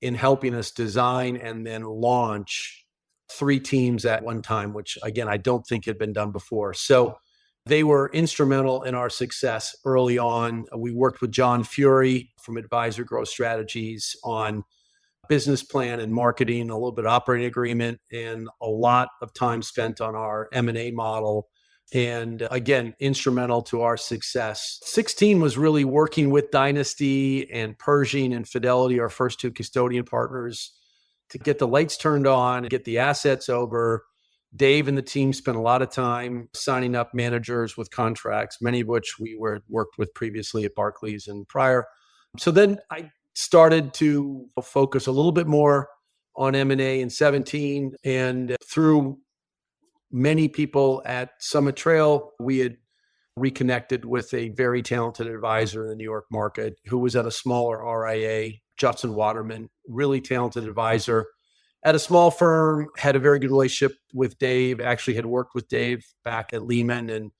in helping us design and then launch 3 teams at one time, which again, I don't think had been done before. So they were instrumental in our success early on. We worked with John Fury from Advisor Growth Strategies on business plan and marketing, a little bit of operating agreement, and a lot of time spent on our M&A model. And again, instrumental to our success. 16 was really working with Dynasty and Pershing and Fidelity, our first 2 custodian partners, to get the lights turned on, get the assets over. Dave and the team spent a lot of time signing up managers with contracts, many of which we worked with previously at Barclays and prior. So then I started to focus a little bit more on M&A in 17, and through many people at Summit Trail, we had reconnected with a very talented advisor in the New York market who was at a smaller RIA, Justin Waterman, really talented advisor at a small firm, had a very good relationship with Dave, actually had worked with Dave back at Lehman. And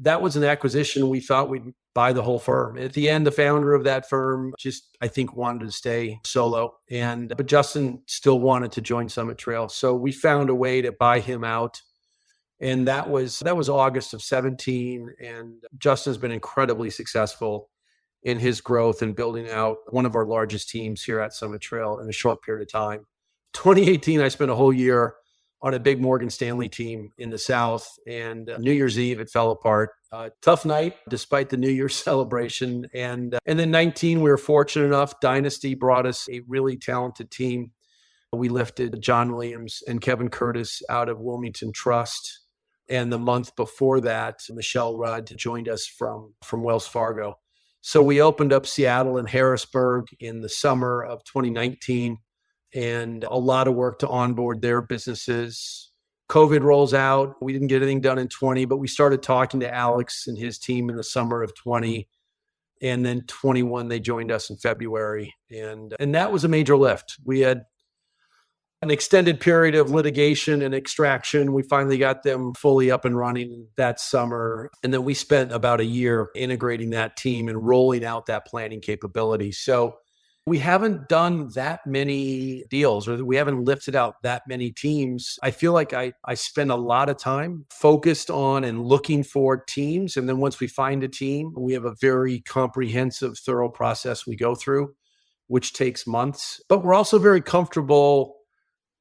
that was an acquisition. We thought we'd buy the whole firm. At the end, the founder of that firm just, I think, wanted to stay solo. But Justin still wanted to join Summit Trail. So we found a way to buy him out. And that was August of 17. And Justin's been incredibly successful in his growth and building out one of our largest teams here at Summit Trail in a short period of time. 2018, I spent a whole year on a big Morgan Stanley team in the South, and New Year's Eve, it fell apart. Tough night, despite the New Year's celebration. And then 19, we were fortunate enough, Dynasty brought us a really talented team. We lifted John Williams and Kevin Curtis out of Wilmington Trust. And the month before that, Michelle Rudd joined us from Wells Fargo. So we opened up Seattle and Harrisburg in the summer of 2019. And a lot of work to onboard their businesses. COVID rolls out. We didn't get anything done in 20, but we started talking to Alex and his team in the summer of 20. And then 21, they joined us in February. And that was a major lift. We had an extended period of litigation and extraction. We finally got them fully up and running that summer. And then we spent about a year integrating that team and rolling out that planning capability. So we haven't done that many deals, or we haven't lifted out that many teams. I feel like I spend a lot of time focused on and looking for teams. And then once we find a team, we have a very comprehensive, thorough process we go through, which takes months. But we're also very comfortable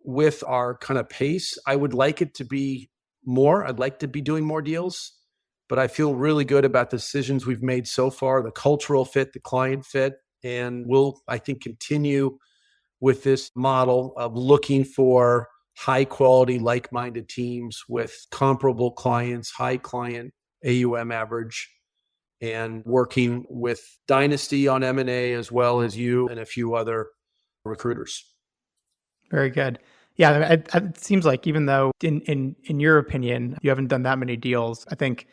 with our kind of pace. I would like it to be more. I'd like to be doing more deals, but I feel really good about the decisions we've made so far, the cultural fit, the client fit. And we'll, I think, continue with this model of looking for high quality, like-minded teams with comparable clients, high client AUM average, and working with Dynasty on M&A as well as you and a few other recruiters. Very good. Yeah, it seems like even though in your opinion, you haven't done that many deals, I think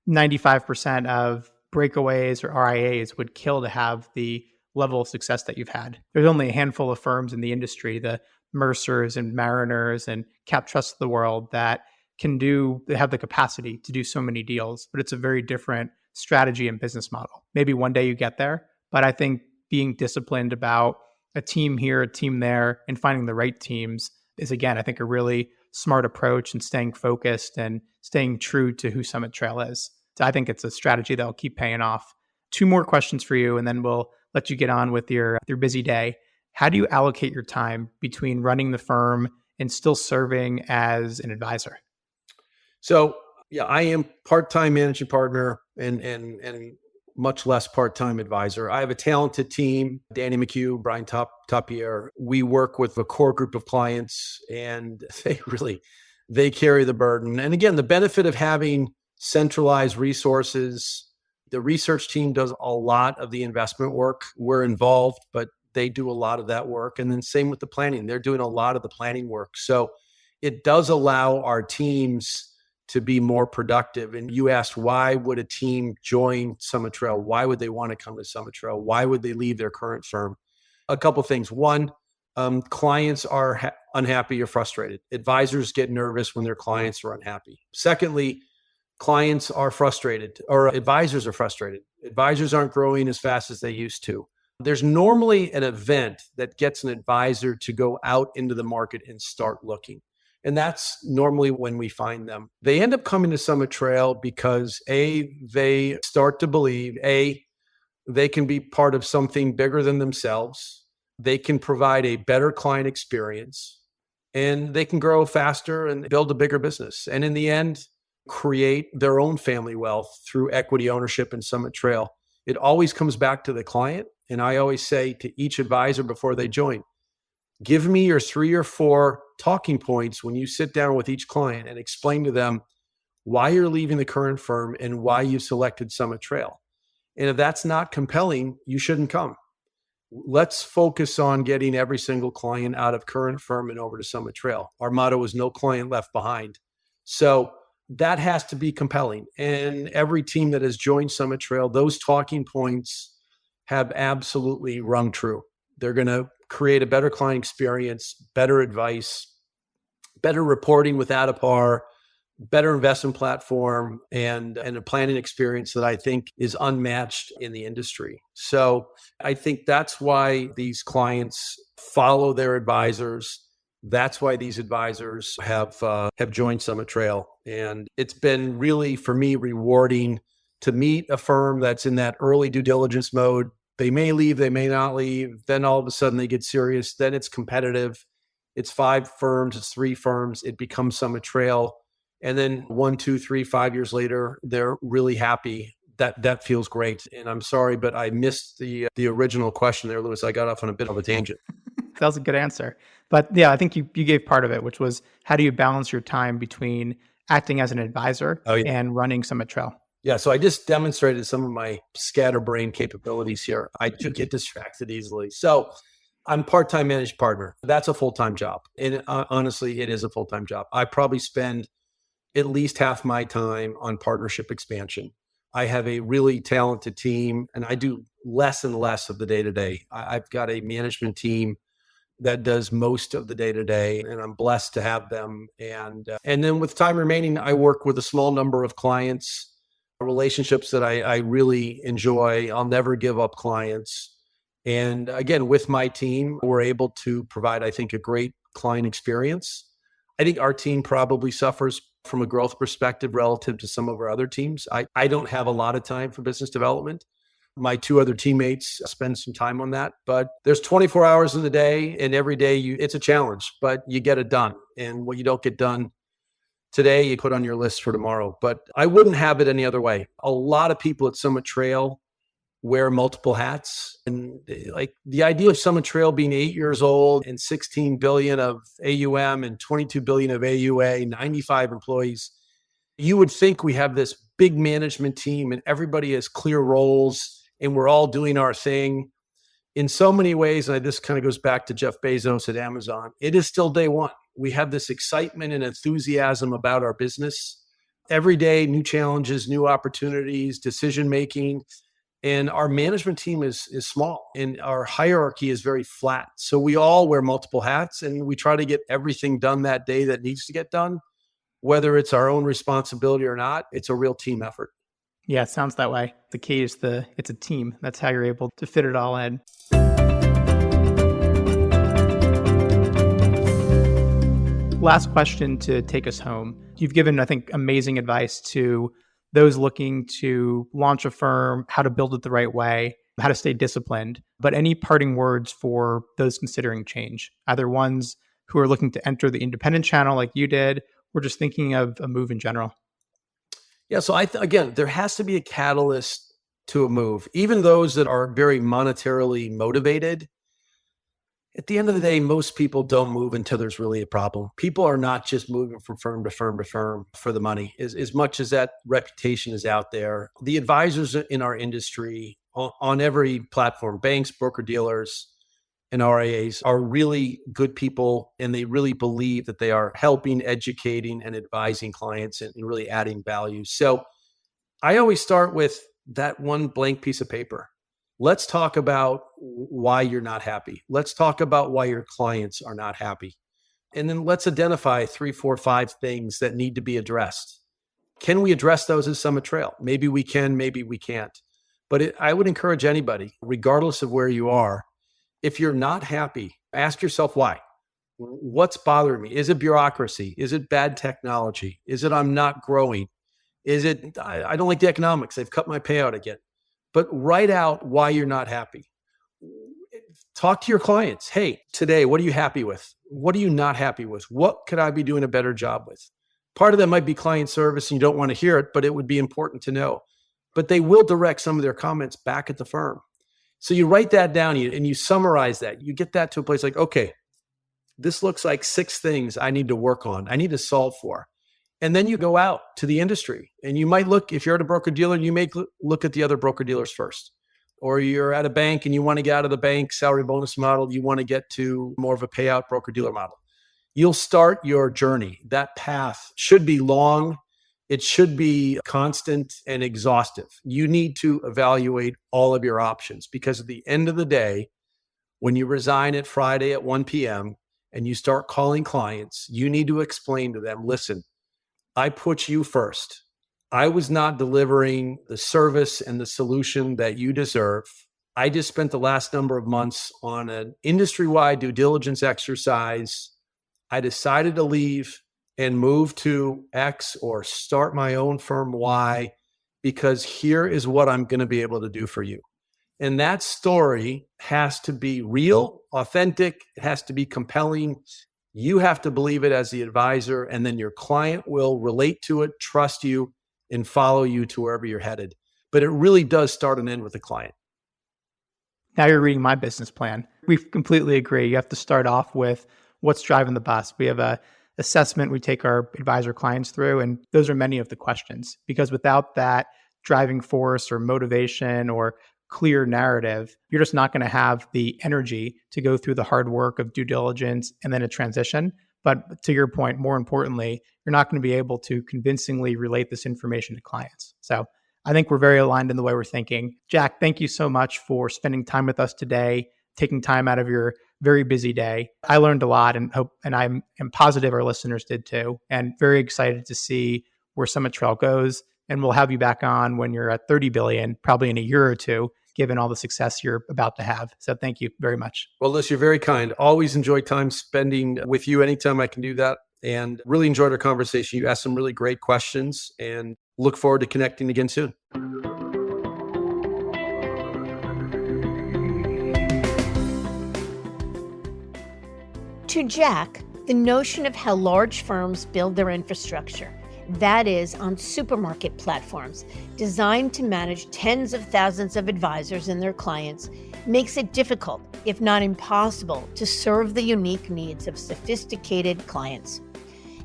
95% of breakaways or RIAs would kill to have the level of success that you've had. There's only a handful of firms in the industry, the Mercers and Mariners and Cap Trust of the world, that they have the capacity to do so many deals, but it's a very different strategy and business model. Maybe one day you get there, but I think being disciplined about a team here, a team there, and finding the right teams is, again, I think a really smart approach, and staying focused and staying true to who Summit Trail is. So I think it's a strategy that'll keep paying off. 2 more questions for you, and then we'll let you get on with your busy day. How do you allocate your time between running the firm and still serving as an advisor? So yeah, I am part-time managing partner and much less part-time advisor. I have a talented team, Danny McHugh, Brian Topier. We work with a core group of clients and they carry the burden. And again, the benefit of having centralized resources, the research team does a lot of the investment work. We're involved, but they do a lot of that work. And then same with the planning. They're doing a lot of the planning work. So it does allow our teams to be more productive. And you asked, why would a team join Summit Trail? Why would they want to come to Summit Trail? Why would they leave their current firm? A couple of things. One, clients are unhappy or frustrated. Advisors get nervous when their clients are unhappy. Secondly, clients are frustrated or advisors are frustrated. Advisors aren't growing as fast as they used to. There's normally an event that gets an advisor to go out into the market and start looking. And that's normally when we find them. They end up coming to Summit Trail because they start to believe, they can be part of something bigger than themselves. They can provide a better client experience and they can grow faster and build a bigger business. And in the end, create their own family wealth through equity ownership in Summit Trail. It always comes back to the client. And I always say to each advisor before they join, give me your 3 or 4 talking points when you sit down with each client and explain to them why you're leaving the current firm and why you selected Summit Trail. And if that's not compelling, you shouldn't come. Let's focus on getting every single client out of current firm and over to Summit Trail. Our motto is no client left behind. So that has to be compelling. And every team that has joined Summit Trail, those talking points have absolutely rung true. They're going to create a better client experience, better advice, better reporting without a par, better investment platform, and a planning experience that I think is unmatched in the industry. So I think that's why these clients follow their advisors. That's why these advisors have joined Summit Trail. And it's been really, for me, rewarding to meet a firm that's in that early due diligence mode. They may leave, they may not leave. Then all of a sudden they get serious. Then it's competitive. It's 5 firms, it's 3 firms. It becomes Summit Trail. And then 1, 2, 3, 5 years later, they're really happy. That feels great. And I'm sorry, but I missed the original question there, Louis. I got off on a bit of a tangent. That was a good answer. But yeah, I think you gave part of it, which was how do you balance your time between acting as an advisor and running Summit Trail? Yeah, so I just demonstrated some of my scatterbrain capabilities here. I do get distracted easily. So I'm part-time managed partner. That's a full-time job. And honestly, it is a full-time job. I probably spend at least half my time on partnership expansion. I have a really talented team and I do less and less of the day-to-day. I've got a management team that does most of the day-to-day and I'm blessed to have them. And then with time remaining, I work with a small number of clients, relationships that I really enjoy. I'll never give up clients. And again, with my team, we're able to provide, I think, a great client experience. I think our team probably suffers from a growth perspective relative to some of our other teams. I don't have a lot of time for business development. My 2 other teammates spend some time on that, but there's 24 hours in the day and every day it's a challenge, but you get it done. And what you don't get done today, you put on your list for tomorrow. But I wouldn't have it any other way. A lot of people at Summit Trail wear multiple hats. And like the idea of Summit Trail being 8 years old and 16 billion of AUM and 22 billion of AUA, 95 employees, you would think we have this big management team and everybody has clear roles and we're all doing our thing. In so many ways, and this kind of goes back to Jeff Bezos at Amazon, it is still day one. We have this excitement and enthusiasm about our business. Every day, new challenges, new opportunities, decision-making. And our management team is small and our hierarchy is very flat. So we all wear multiple hats and we try to get everything done that day that needs to get done. Whether it's our own responsibility or not, it's a real team effort. Yeah, it sounds that way. The key is it's a team. That's how you're able to fit it all in. Last question to take us home. You've given, I think, amazing advice to those looking to launch a firm, how to build it the right way. how to stay disciplined. But any parting words for those considering change, either ones who are looking to enter the independent channel like you did, or just thinking of a move in general? Yeah. So again, there has to be a catalyst to a move. Even those that are very monetarily motivated, at the end of the day, most people don't move until there's really a problem. People are not just moving from firm to firm to firm for the money. As much as that reputation is out there, the advisors in our industry on every platform, banks, broker dealers, and RIAs are really good people, and they really believe that they are helping, educating, and advising clients and really adding value. So I always start with that one blank piece of paper. Let's talk about why you're not happy. Let's talk about why your clients are not happy. And then let's identify 3, 4, 5 things that need to be addressed. Can we address those as Summit Trail? Maybe we can, maybe we can't. But I would encourage anybody, regardless of where you are, if you're not happy, ask yourself why. What's bothering me? Is it bureaucracy? Is it bad technology? Is it I'm not growing? Is it I don't like the economics? They've cut my payout again. But write out why you're not happy. Talk to your clients. Hey, today, what are you happy with? What are you not happy with? What could I be doing a better job with? Part of that might be client service and you don't want to hear it, but it would be important to know. But they will direct some of their comments back at the firm. So you write that down and you summarize that. You get that to a place like, okay, this looks like 6 things I need to work on. I need to solve for. And then you go out to the industry and you might look, if you're at a broker dealer, you may look at the other broker dealers first. Or you're at a bank and you want to get out of the bank salary bonus model. You want to get to more of a payout broker dealer model. You'll start your journey. That path should be long. It should be constant and exhaustive. You need to evaluate all of your options because at the end of the day, when you resign at Friday at 1 p.m. and you start calling clients, you need to explain to them, listen, I put you first. I was not delivering the service and the solution that you deserve. I just spent the last number of months on an industry-wide due diligence exercise. I decided to leave and move to X or start my own firm Y because here is what I'm going to be able to do for you. And that story has to be real, authentic. It has to be compelling. You have to believe it as the advisor, and then your client will relate to it, trust you, and follow you to wherever you're headed. But it really does start and end with the client. Now you're reading my business plan. We completely agree. You have to start off with what's driving the bus. We have a assessment we take our advisor clients through, and those are many of the questions. Because without that driving force or motivation or clear narrative, you're just not going to have the energy to go through the hard work of due diligence and then a transition. But to your point, more importantly, you're not going to be able to convincingly relate this information to clients. So I think we're very aligned in the way we're thinking. Jack, thank you so much for spending time with us today, taking time out of your very busy day. I learned a lot and I'm positive our listeners did too, and very excited to see where Summit Trail goes. And we'll have you back on when you're at 30 billion, probably in a year or two, given all the success you're about to have. So thank you very much. Well, Liz, you're very kind. Always enjoy time spending with you anytime I can do that. And really enjoyed our conversation. You asked some really great questions and look forward to connecting again soon. To Jack, the notion of how large firms build their infrastructure, that is, on supermarket platforms designed to manage tens of thousands of advisors and their clients, makes it difficult, if not impossible, to serve the unique needs of sophisticated clients.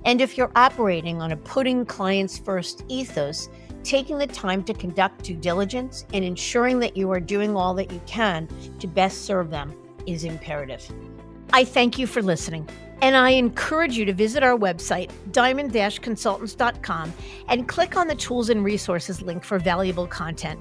And if you're operating on a putting clients first ethos, taking the time to conduct due diligence and ensuring that you are doing all that you can to best serve them is imperative. I thank you for listening, and I encourage you to visit our website, diamond-consultants.com, and click on the Tools and Resources link for valuable content.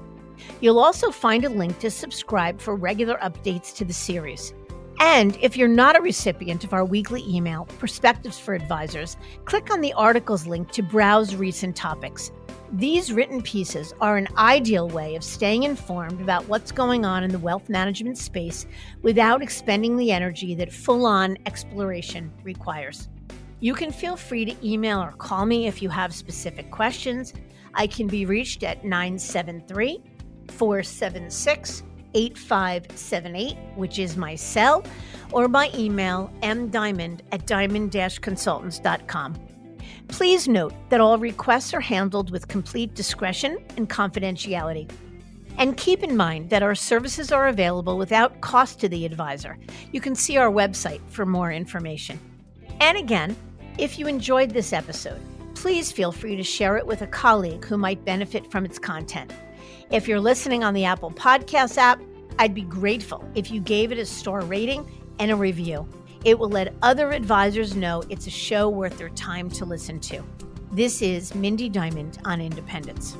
You'll also find a link to subscribe for regular updates to the series. And if you're not a recipient of our weekly email, Perspectives for Advisors, click on the articles link to browse recent topics. These written pieces are an ideal way of staying informed about what's going on in the wealth management space without expending the energy that full-on exploration requires. You can feel free to email or call me if you have specific questions. I can be reached at 973-476-8255. 8578, which is my cell, or by email mdiamond@diamond-consultants.com. Please note that all requests are handled with complete discretion and confidentiality. And keep in mind that our services are available without cost to the advisor. You can see our website for more information. And again, if you enjoyed this episode, please feel free to share it with a colleague who might benefit from its content. If you're listening on the Apple Podcasts app, I'd be grateful if you gave it a star rating and a review. It will let other advisors know it's a show worth their time to listen to. This is Mindy Diamond on Independence.